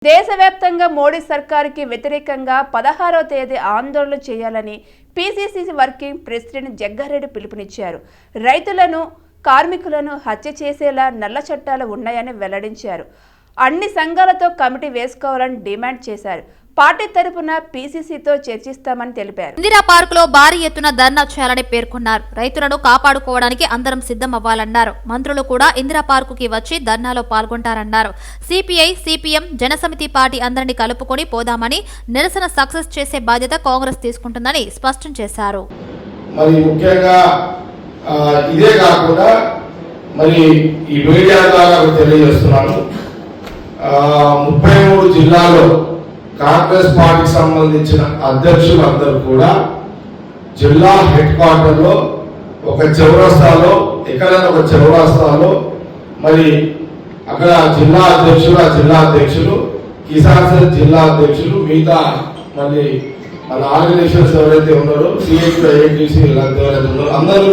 దేశవ్యాప్తంగా మోడీ సర్కారుకి వ్యతిరేకంగా 16వ తేదీ ఆందోళన చేయాలని పీసీసీ వర్కింగ్ ప్రెసిడెంట్ జగ్గారెడ్డి పిలుపునిచ్చారు. రైతులను, కార్మికులను హత్య చేసేలా నల్ల చట్టాలు ఉన్నాయని వెల్లడించారు. అన్ని సంఘాలతో కమిటీ వేసుకోవాలని డిమాండ్ చేశారు. పార్టీ తరపున పీసీసీతో చర్చిస్తామని తెలిపారు. ఇందిరా పార్క్ లో భారీ ఎత్తున ధర్నా చేయాలని పేర్కొన్నారు. రైతులను కాపాడుకోవడానికి అందరం సిద్ధం అవ్వాలన్నారు. మంత్రులు కూడా ఇందిరా పార్క్ కి వచ్చి ధర్నాలో పాల్గొంటారన్నారు. సిపిఐ, సిపిఎం, జనసమితి పార్టీ అందరినీ కలుపుకొని పోదామని, నిరసన సక్సెస్ చేసే బాధ్యత కాంగ్రెస్ తీసుకుంటుందని స్పష్టం చేశారు. మరి ముఖ్యంగా ఇదే కాకుండా మరి ఈ మీడియా ద్వారా తెలియజేస్తున్నాను, 33 జిల్లాలో కాంగ్రెస్ పార్టీకి సంబంధించిన అధ్యక్షులు అందరూ కూడా జిల్లా హెడ్ క్వార్టర్లో ఒక చౌరస్తాలో, ఎక్కడైనా ఒక చౌరస్తాలో మరి అక్కడ జిల్లా అధ్యక్షులు, కిసాన్ సెల్ జిల్లా అధ్యక్షులు, మిగతా మళ్ళీ మన ఆర్గనైజేషన్స్ ఎవరైతే ఉన్నారో సిఐటి, ఏఐటీసీ ఎవరైతే ఉన్నారో అందరూ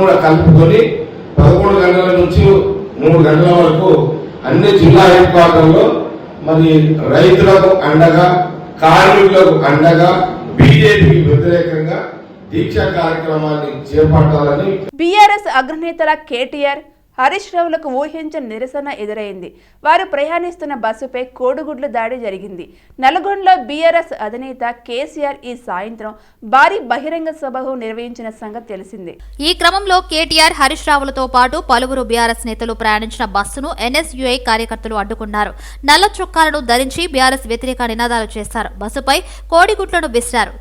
కూడా కలుపుకొని 11 గంటల నుంచి 3 గంటల వరకు అన్ని జిల్లా హెడ్ క్వార్టర్లో మరి రైతులకు అండగా, కార్మికులకు అండగా, బీజేపీకి వ్యతిరేకంగా దీక్షా కార్యక్రమాన్ని చేపట్టాలని బీఆర్ఎస్ అగ్రనేతల కేటీఆర్, హరీష్ రావులకు ఊహించని నిరసన ఎదురైంది. వారు ప్రయాణిస్తున్న బస్సుపై కోడిగుడ్ల దాడి జరిగింది. నల్గొండలో బీఆర్ఎస్ అధినేత కేసీఆర్ ఈ సాయంత్రం భారీ బహిరంగ సభను నిర్వహించిన సంగతి తెలిసిందే. ఈ క్రమంలో కేటీఆర్, హరీష్ రావులతో పాటు పలువురు బీఆర్ఎస్ నేతలు ప్రయాణించిన బస్సును ఎన్ఎస్యుఐ కార్యకర్తలు అడ్డుకున్నారు. నల్ల చొక్కాలను ధరించి బీఆర్ఎస్ వ్యతిరేక నినాదాలు చేశారు. బస్సుపై కోడిగుడ్లను విసిరారు.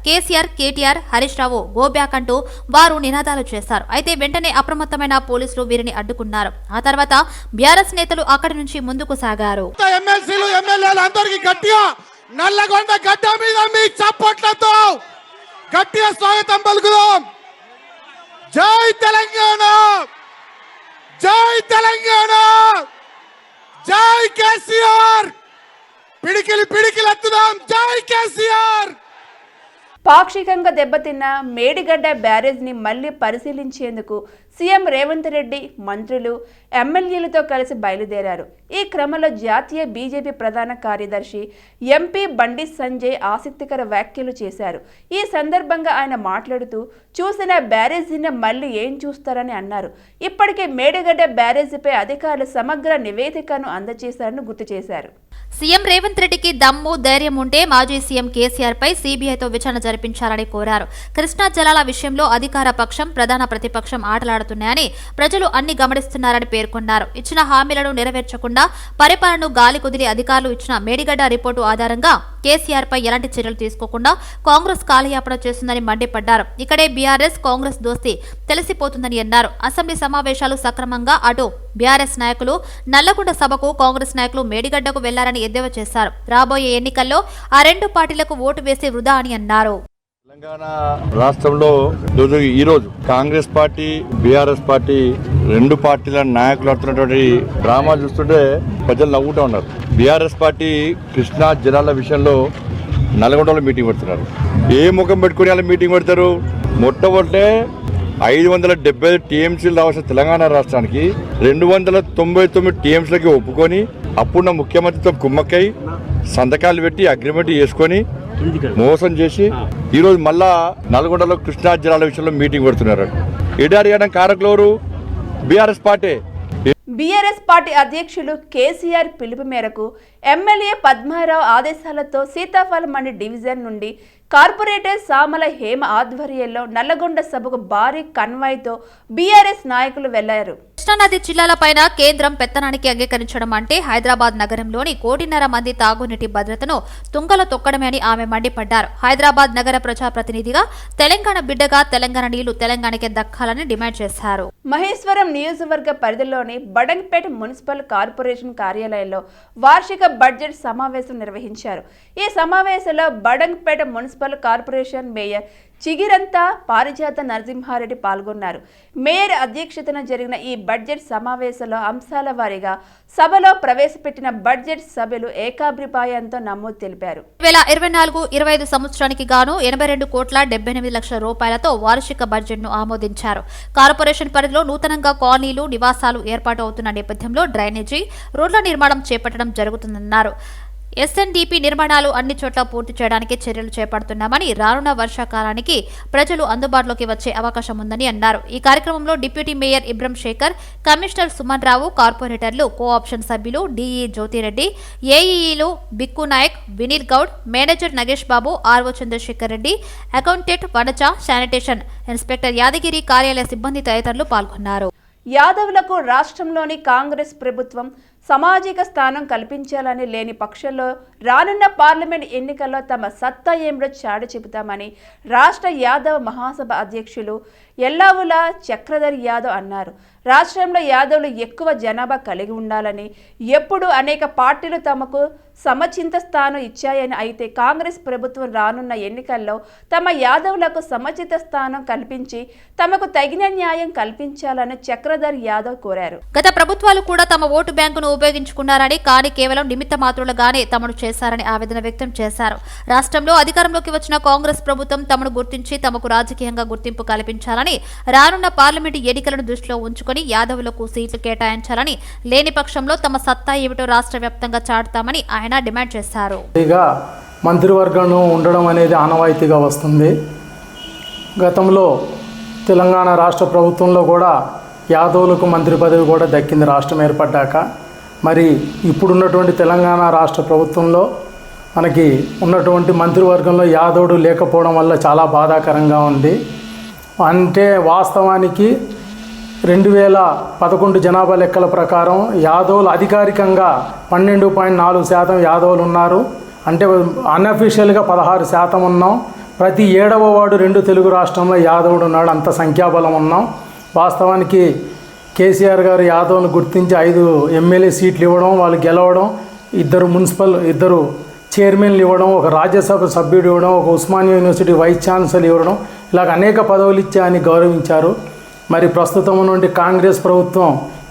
కేటీఆర్, హరీష్ రావు గో బ్యాక్ అంటూ వారు నినాదాలు చేశారు. అయితే వెంటనే అప్రమత్తమైన పోలీసులు వీరిని అడ్డుకున్నారు. ఆ తర్వాత బీఆర్ఎస్ నేతలు అక్కడి నుంచి ముందుకు సాగారు. ఎమ్మెల్సీలు, ఎమ్మెల్యేలు అందరికీ గట్టిగా నల్లగొండ గడ్డ మీద మీ చప్పట్లతో గట్టిగా స్వాగతం పలుకుదాం. జై తెలంగాణ, జై తెలంగాణ, జై కేసీఆర్. పిడికిలి ఎత్తుదాం. జై కేసీఆర్. పాక్షికంగా దెబ్బతిన్న మేడిగడ్డ బ్యారేజ్ ని మళ్లీ పరిశీలించేందుకు సీఎం రేవంత్ రెడ్డి మంత్రులు, ఎమ్మెల్యేలతో కలిసి బయలుదేరారు. ఈ క్రమంలో జాతీయ బీజేపీ ప్రధాన కార్యదర్శి ఎంపీ బండి సంజయ్ ఆసక్తికర వ్యాఖ్యలు చేశారు. ఈ సందర్భంగా ఆయన మాట్లాడుతూ, చూసిన బ్యారేజీని మళ్లీ ఏం చూస్తారని అన్నారు. ఇప్పటికే మేడిగడ్డ బ్యారేజీపై అధికారులు సమగ్ర నివేదికను అందజేశారని గుర్తు చేశారు. సీఎం రేవంత్ రెడ్డికి దమ్ము, ధైర్యం ఉంటే మాజీ సీఎం కేసీఆర్ పై సీబీఐతో విచారణ జరిపించాలని కోరారు. కృష్ణా జలాల విషయంలో అధికార పక్షం, ప్రధాన ప్రతిపక్షం ఆటలాడుతున్నాయని ప్రజలు అన్ని గమనిస్తున్నారని పేర్కొన్నారు. ఇచ్చిన హామీలను నెరవేర్చకుండా పరిపాలనను గాలి కుదిలి అధికారులు ఇచ్చిన మేడిగడ్డ రిపోర్టు ఆధారంగా కేసీఆర్ పై ఎలాంటి చర్యలు తీసుకోకుండా కాంగ్రెస్ కాలయాపన చేస్తుందని మండిపడ్డారు. ఇక్కడే బీఆర్ఎస్ కాంగ్రెస్ దోస్తీ తెలిసిపోతుందని అన్నారు. అసెంబ్లీ సమావేశాలు సక్రమంగా అటు బీఆర్ఎస్ నాయకులు నల్లగొండ సభకు, కాంగ్రెస్ నాయకులు మేడిగడ్డకు వెళ్లారని ఎద్దేవా చేశారు. రాబోయే ఎన్నికల్లో ఆ రెండు పార్టీలకు ఓటు వేసి వృధా అని అన్నారు. తెలంగాణ రాష్ట్రంలో ఈరోజు కాంగ్రెస్ పార్టీ, బీఆర్ఎస్ పార్టీ రెండు పార్టీల నాయకులు ఆడుతున్నటువంటి డ్రామా చూస్తుంటే ప్రజలు నవ్వుతూ ఉన్నారు. బీఆర్ఎస్ పార్టీ కృష్ణా జలాల విషయంలో నల్గొండలో మీటింగ్ పెడుతున్నారు. ఏ ముఖం పెట్టుకుని అలా మీటింగ్ పెడతారు? మొట్టమొదటే 575 టీఎంసీలు రావాల్సిన తెలంగాణ రాష్ట్రానికి 299 టీఎంసీలకి ఒప్పుకొని అప్పుడున్న ముఖ్యమంత్రితో కుమ్మక్కై సంతకాలు పెట్టి అగ్రిమెంట్ చేసుకొని మోసం చేసి ఈరోజు మళ్ళా నల్గొండలో కృష్ణా జలాల విషయంలో మీటింగ్ పెడుతున్నారు. ఎడారి అనే కారకులు బీఆర్ఎస్ పార్టీ. బీఆర్ఎస్ పార్టీ అధ్యక్షులు కేసీఆర్ పిలుపు మేరకు ఎమ్మెల్యే పద్మారావు ఆదేశాలతో సీతాఫలం మండి డివిజన్ నుండి కార్పొరేటర్ సామల హేమ ఆధ్వర్యంలో నల్లగొండ సభకు భారీ కన్వాయ్తో బీఆర్ఎస్ నాయకులు వెళ్లారు. కృష్ణానది జిల్లాలపైన కేంద్రం పెత్తనానికి అంగీకరించడం అంటే హైదరాబాద్ నగరంలోని 1.5 కోటి మంది తాగునీటి భద్రతను తుంగలో తొక్కడమే అని ఆమె మండిపడ్డారు. హైదరాబాద్ నగర ప్రజాప్రతినిధిగా, తెలంగాణ బిడ్డగా తెలంగాణ నీళ్లు తెలంగాణకే దక్కాలని డిమాండ్ చేశారు. మహేశ్వరం నియోజకవర్గ పరిధిలోని బడంగ్పేట మున్సిపల్ కార్పొరేషన్ కార్యాలయంలో వార్షిక బడ్జెట్ సమావేశం నిర్వహించారు. ఈ సమావేశంలో బడంగ్పేట మున్సిపల్ కార్పొరేషన్ మేయర్ చిగిరంతా పారిజాత నరసింహారెడ్డి పాల్గొన్నారు. మేయర్ అధ్యక్షతన జరిగిన ఈ బడ్జెట్ సమావేశంలో అంశాల వారీగా సభలో ప్రవేశపెట్టిన బడ్జెట్ సభ్యులు ఏకాభిప్రాయంతో నమోదు తెలిపారు. 2024-25 సంవత్సరానికి గాను 82,78 లక్షల రూపాయలతో వార్షిక బడ్జెట్ ను ఆమోదించారు. కార్పొరేషన్ పరిధిలో నూతనంగా కాలనీలు, నివాసాలు ఏర్పాటు అవుతున్న నేపథ్యంలో డ్రైనేజీ, రోడ్ల నిర్మాణం చేపట్టడం జరుగుతుందన్నారు. ఎస్ఎన్డిపి నిర్మాణాలు అన్ని చోట్ల పూర్తి చేయడానికి చర్యలు చేపడుతున్నామని, రానున్న వర్షాకాలానికి ప్రజలు అందుబాటులోకి వచ్చే అవకాశం ఉందని అన్నారు. ఈ కార్యక్రమంలో deputy mayor Ibrahim Shekhar, commissioner Suman Rao, కార్పొరేటర్లు, కో-ఆప్షన్ సభ్యులు డిఈ జ్యోతిరెడ్డి, ఏఈఈలు Bikku Naik, Vineel Goud, manager Nagesh Babu, RO Chandrasekhar Reddy, accountant Vanaja, sanitation inspector Yadagiri కార్యాలయ సిబ్బంది తదితరులు పాల్గొన్నారు. యాదవులకు రాష్ట్రంలోని కాంగ్రెస్ ప్రభుత్వం సామాజిక స్థానం కల్పించాలని లేని పక్షంలో రానున్న పార్లమెంట్ ఎన్నికల్లో తమ సత్తా ఏమిటో చాటి చెబుతామని రాష్ట్ర యాదవ్ మహాసభ అధ్యక్షులు ఎల్లావుల చక్రధర్ యాదవ్ అన్నారు. రాష్ట్రంలో యాదవులు ఎక్కువ జనాభా కలిగి ఉండాలని, ఎప్పుడు అనేక పార్టీలు తమకు సమచిత స్థానం ఇచ్చాయని, అయితే కాంగ్రెస్ ప్రభుత్వం రానున్న ఎన్నికల్లో తమ యాదవులకు సమచిత స్థానం కల్పించి తమకు తగిన న్యాయం కల్పించాలని చక్రధర్ యాదవ్ కోరారు. గత ప్రభుత్వాలు కూడా తమ ఓటు బ్యాంకును ఉపయోగించుకున్నారని, కానీ కేవలం నిమిత్త మాత్రులుగానే తమను చేశారని ఆవేదన వ్యక్తం చేశారు. రాష్ట్రంలో అధికారంలోకి వచ్చిన కాంగ్రెస్ ప్రభుత్వం తమను గుర్తించి తమకు రాజకీయంగా గుర్తింపు కల్పించాలని, రానున్న పార్లమెంటు ఎన్నికలను దృష్టిలో ఉంచుకొని యాదవులకు సీట్లు కేటాయించాలని, లేని పక్షంలో తమ సత్తా ఏమిటో రాష్ట్ర వ్యాప్తంగా చాటుతామని ఆయన డిమాండ్ చేశారు. మంత్రివర్గం ఉండడం అనేది ఆనవాయితీగా వస్తుంది. గతంలో తెలంగాణ రాష్ట్ర ప్రభుత్వంలో కూడా యాదవులకు మంత్రి పదవి కూడా దక్కింది రాష్ట్రం ఏర్పడ్డాక. మరి ఇప్పుడున్నటువంటి తెలంగాణ రాష్ట్ర ప్రభుత్వంలో మనకి ఉన్నటువంటి మంత్రివర్గంలో యాదవుడు లేకపోవడం వల్ల చాలా బాధాకరంగా ఉంది. అంటే వాస్తవానికి 2011 జనాభా లెక్కల ప్రకారం యాదవులు అధికారికంగా 12.4% యాదవులు ఉన్నారు. అంటే అన్అఫీషియల్గా 16% ఉన్నాం. ప్రతి 7వ వార్డు 2 తెలుగు రాష్ట్రంలో యాదవుడు ఉన్నాడు. అంత సంఖ్యాబలం ఉన్నాం. వాస్తవానికి కేసీఆర్ గారు యాదవ్ను గుర్తించి 5 ఎమ్మెల్యే సీట్లు ఇవ్వడం, వాళ్ళు గెలవడం, 2 చైర్మన్లు ఇవ్వడం, ఒక రాజ్యసభ సభ్యుడు ఇవ్వడం, ఒక ఉస్మానియా యూనివర్సిటీ వైస్ ఛాన్సలర్ ఇవ్వడం, ఇలాగ అనేక పదవులు ఇచ్చి ఆయన గౌరవించారు. మరి ప్రస్తుతం నుండి కాంగ్రెస్ ప్రభుత్వం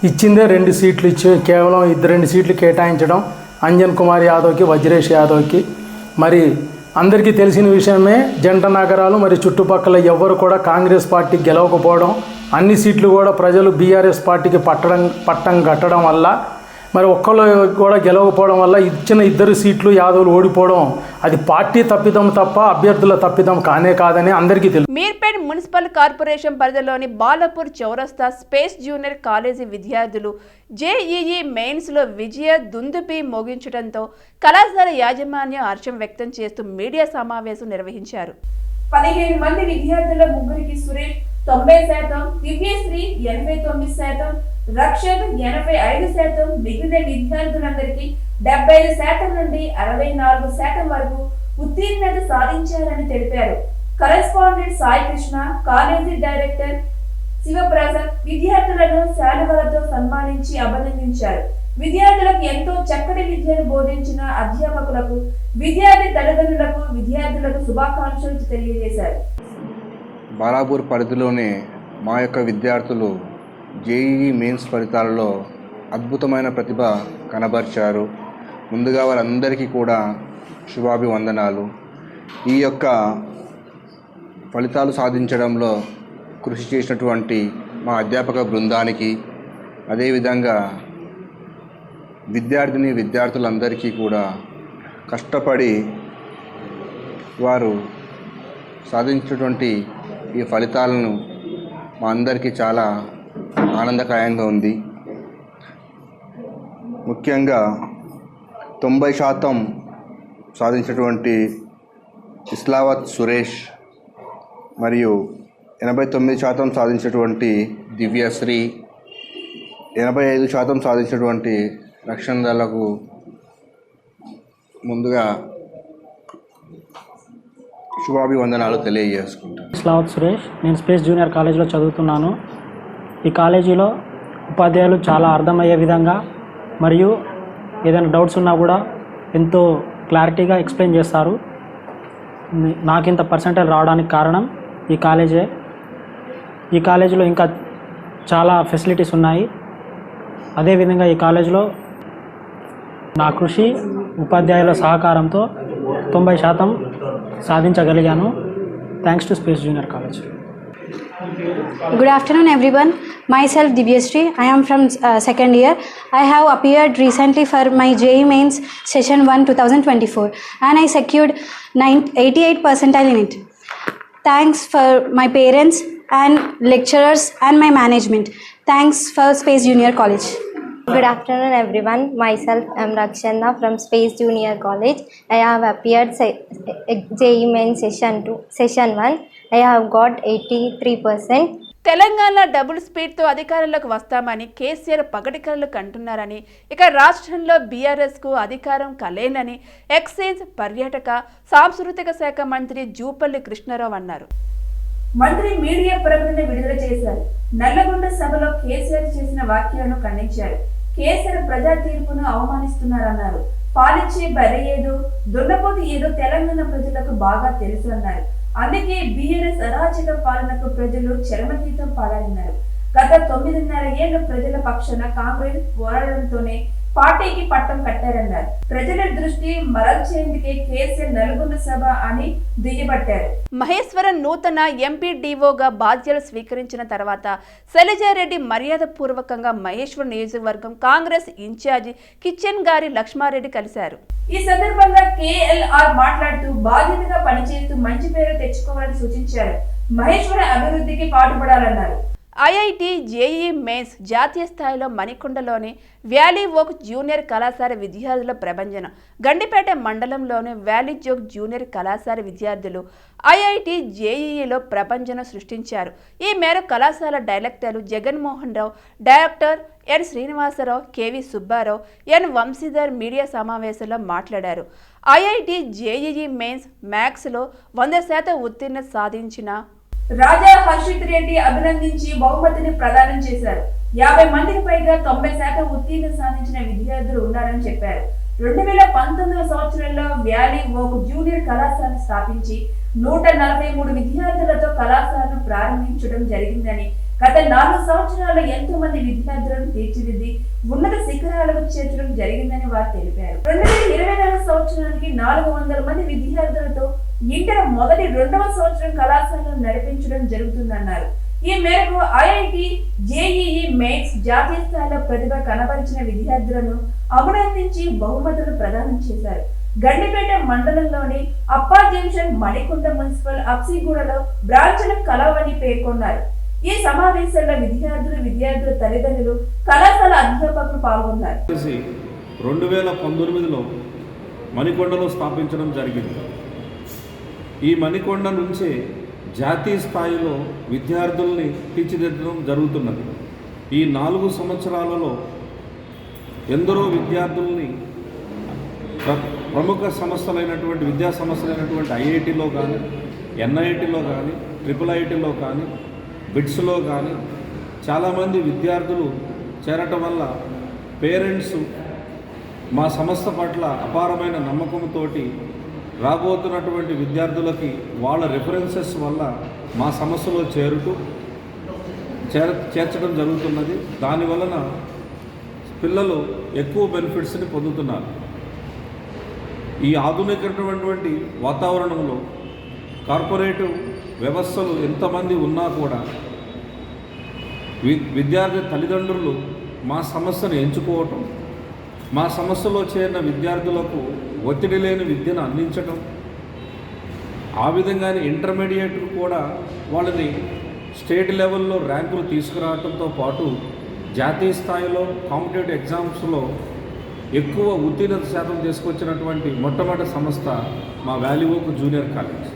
ఇచ్చిందే 2 సీట్లు ఇచ్చి కేవలం 2 సీట్లు కేటాయించడం అంజన్ కుమార్ యాదవ్కి, వజ్రేష్ యాదవ్కి. మరి అందరికీ తెలిసిన విషయమే, జంట నగరాలు మరి చుట్టుపక్కల ఎవ్వరు కూడా కాంగ్రెస్ పార్టీ గెలవకపోవడం, అన్ని సీట్లు కూడా ప్రజలు బీఆర్ఎస్ పార్టీకి పట్టం కట్టడం వల్ల, మరి ఒక్కళ్ళు కూడా గెలవకపోవడం వల్ల ఇచ్చిన 2 సీట్లు యాదవులు ఓడిపోవడం అది పార్టీ తప్పిదం తప్ప అభ్యర్థుల తప్పిదం కానే కాదని అందరికీ తెలుసు. మీర్పేట్ మున్సిపల్ కార్పొరేషన్ పరిధిలోని బాలాపూర్ చౌరస్తా స్పేస్ జూనియర్ కాలేజీ విద్యార్థులు జేఈఈ మెయిన్స్లో విజయ దుందుపి మోగించడంతో కళాశాల యాజమాన్యం హర్షం వ్యక్తం చేస్తూ మీడియా సమావేశం నిర్వహించారు. 15 మంది విద్యార్థుల ముగ్గురికి సురేష్ 90%, దివ్యశ్రీ 89%, రక్షణ్ 85%, మిగిలిన విద్యార్థులందరికీ 75% నుండి 64% వరకు ఉత్తీర్ణత సాధించారని తెలిపారు. Correspondent Sai Krishna, college director Shivaprasad విద్యార్థులను శాలువలతో సన్మానించి అభినందించారు. విద్యార్థులకు ఎంతో చక్కటి విద్యను బోధించిన అధ్యాపకులకు, విద్యార్థి తల్లిదండ్రులకు, విద్యార్థులకు శుభాకాంక్షలు తెలియజేశారు. బాలాపూర్ పరిధిలోనే మా యొక్క విద్యార్థులు జేఈఈ మెయిన్స్ ఫలితాలలో అద్భుతమైన ప్రతిభ కనబరిచారు. ముందుగా వారందరికీ కూడా శుభాభివందనాలు. ఈ యొక్క ఫలితాలు సాధించడంలో కృషి చేసినటువంటి మా అధ్యాపక బృందానికి, అదేవిధంగా విద్యార్థులందరికీ కూడా కష్టపడి వారు సాధించినటువంటి ఈ ఫలితాలను మా అందరికీ చాలా ఆనందకరంగా ఉంది. ముఖ్యంగా 90% సాధించినటువంటి ఇస్లావత్ సురేష్ మరియు 89% సాధించినటువంటి దివ్యశ్రీ, 85% సాధించినటువంటి రక్షణలకు ముందుగా శుభాభివందనాలు తెలియజేసుకుంటాను. ఇస్లావత్ సురేష్, నేను స్పేస్ జూనియర్ కాలేజీలో చదువుతున్నాను. ఈ కాలేజీలో ఉపాధ్యాయులు చాలా అర్థమయ్యే విధంగా మరియు ఏదైనా డౌట్స్ ఉన్నా కూడా ఎంతో క్లారిటీగా ఎక్స్ప్లెయిన్ చేస్తారు. నాకింత పర్సెంటేజ్ రావడానికి కారణం ఈ కాలేజే. ఈ కాలేజీలో ఇంకా చాలా ఫెసిలిటీస్ ఉన్నాయి. అదేవిధంగా ఈ కాలేజీలో నా కృషి, ఉపాధ్యాయుల సహకారంతో 90% సాధించగలిగాను. Thanks to Space junior college. Good afternoon, everyone. Myself Divyasri. I am from second year. I have appeared recently for my JEE Mains Session 1 2024 and I secured 88 percentile in it. Thanks for my parents and lecturers and my management. Thanks for Space Junior College. Good afternoon, everyone. Myself, I am Rakshana from Space Junior College. I have appeared JEE Main Session 1. I have got 83%. Telangana double స్పీడ్తో అధికారంలోకి వస్తామని కేసీఆర్ పగటికలలు కంటున్నారని, ఇక రాష్ట్రంలో బీఆర్ఎస్కు అధికారం కలేనని excise, పర్యాటక, సాంస్కృతిక శాఖ మంత్రి జూపల్లి కృష్ణారావు అన్నారు. మంత్రి మీడియా ప్రకటన విడుదల చేశారు. నల్లగొండ సభలో కేసీఆర్ చేసిన వ్యాఖ్యలను ఖండించారు. కేసీఆర్ ప్రజా తీర్పును అవమానిస్తున్నారన్నారు. పాలిచ్చే బర్రె ఏదో, దున్నపోతు ఏదో తెలంగాణ ప్రజలకు బాగా తెలుసు అన్నారు. అందుకే బీఆర్ఎస్ అరాచక పాలనకు ప్రజలు చరమగీతం పాడారన్నారు. గత 9.5 ఏళ్ల ప్రజల పక్షాన కాంగ్రెస్ పోరాడంతోనే పార్టీకి పట్టం కట్టారన్నారు. ప్రజల దృష్టి మరల్చేందుకే కేసీఆర్ నల్గొండ సభ అని దుయ్యబట్టారు. మహేశ్వరం నూతన ఎంపీడీఓగా బాధ్యతలు స్వీకరించిన తర్వాత శైలజారెడ్డి మర్యాద పూర్వకంగా మహేశ్వరం నియోజకవర్గం కాంగ్రెస్ ఇన్ఛార్జి కిచెన్ గారి లక్ష్మారెడ్డి కలిశారు. ఈ సందర్భంగా కేఎల్ఆర్ మాట్లాడుతూ బాధ్యతగా పనిచేస్తూ మంచి పేరు తెచ్చుకోవాలని సూచించారు. మహేశ్వరం అభివృద్ధికి పాటుపడాలన్నారు. ఐఐటి జేఈ మెయిన్స్ జాతీయ స్థాయిలో మణికొండలోని వ్యాలీ ఓక్ జూనియర్ కళాశాల విద్యార్థుల ప్రభంజనం. గండిపేట మండలంలోని వ్యాలీ జోక్ జూనియర్ కళాశాల విద్యార్థులు ఐఐటి జేఈఈలో ప్రభంజనం సృష్టించారు. ఈ మేరకు కళాశాల డైరెక్టర్లు Jaganmohan Rao, director N Srinivasarao, K V Subbarao, N Vamshidhar media సమావేశంలో మాట్లాడారు. ఐఐటి జేఈఈ మెయిన్స్ మ్యాథ్స్లో 100% ఉత్తీర్ణత సాధించిన రాజా హర్షిత్ రెడ్డి అభినందించి బహుమతిని ప్రదానం చేశారు. 50 మందికి పైగా 90% ఉత్తీర్ణత సాధించిన విద్యార్థులు ఉన్నారని చెప్పారు. 2019 సంవత్సరంలో వ్యాలీ ఓక్ జూనియర్ కళాశాలను స్థాపించి 143 విద్యార్థులతో కళాశాలను ప్రారంభించడం జరిగిందని, గత 4 సంవత్సరాల్లో ఎంతో మంది విద్యార్థులను తీర్చిదిద్ది ఉన్నత శిఖరాలకు చేర్చడం జరిగిందని వారు తెలిపారు. 2024 సంవత్సరానికి 400 మంది విద్యార్థులతో ఇంటర్ మొదటి 2వ సంవత్సరం కళాశాలను నడిపించడం జరుగుతుందన్నారు. ఈ మేరకు ఐఐటి జేఈఈ మెయిన్స్ జాతీయ స్థాయిలో ప్రతిభ కనబరిచిన విద్యార్థులను అభినందించి బహుమతులు ప్రదానం చేశారు. గండిపేట మండలంలోని అప్పా జంక్షన్, మణికొండ మున్సిపల్, అప్సిగూడలో బ్రాంచ్లు కలవని పేర్కొన్నారు. ఈ సమావేశంలో విద్యార్థుల తల్లిదండ్రులు, కళాశాల అధ్యాపకులు పాల్గొన్నారు. 2019లో మణికొండలో స్థాపించడం జరిగింది. ఈ మణికొండ నుంచే జాతీయ స్థాయిలో విద్యార్థుల్ని తీర్చిదిద్దడం జరుగుతున్నది. ఈ 4 సంవత్సరాలలో ఎందరో విద్యార్థుల్ని ప్రముఖ సంస్థలైనటువంటి విద్యా సంస్థలైనటువంటి ఐఐటిలో కానీ, ఎన్ఐటిలో కానీ, IIITలో కానీ, బిట్స్లో కానీ చాలామంది విద్యార్థులు చేరటం వల్ల పేరెంట్స్ మా సంస్థ పట్ల అపారమైన నమ్మకంతో రాబోతున్నటువంటి విద్యార్థులకి వాళ్ళ రెఫరెన్సెస్ వల్ల మా సంస్థలో చేర్చడం జరుగుతున్నది. దానివలన పిల్లలు ఎక్కువ బెనిఫిట్స్ని పొందుతున్నారు. ఈ ఆధునికమైనటువంటి వాతావరణంలో కార్పొరేటివ్ వ్యవస్థలు ఎంతమంది ఉన్నా కూడా విద్యార్థి తల్లిదండ్రులు మా సంస్థను ఎంచుకోవటం, మా సంస్థలో చేరిన విద్యార్థులకు ఒత్తిడి లేని విద్యను అందించటం, ఆ విధంగానే ఇంటర్మీడియట్ కూడా వాళ్ళని స్టేట్ లెవెల్లో ర్యాంకులు తీసుకురావడంతో పాటు జాతీయ స్థాయిలో కాంపిటేటివ్ ఎగ్జామ్స్లో ఎక్కువ ఉత్తీర్ణత శాతం తీసుకొచ్చినటువంటి మొట్టమొదటి సంస్థ మా వ్యాలీ ఓక్ జూనియర్ కాలేజ్.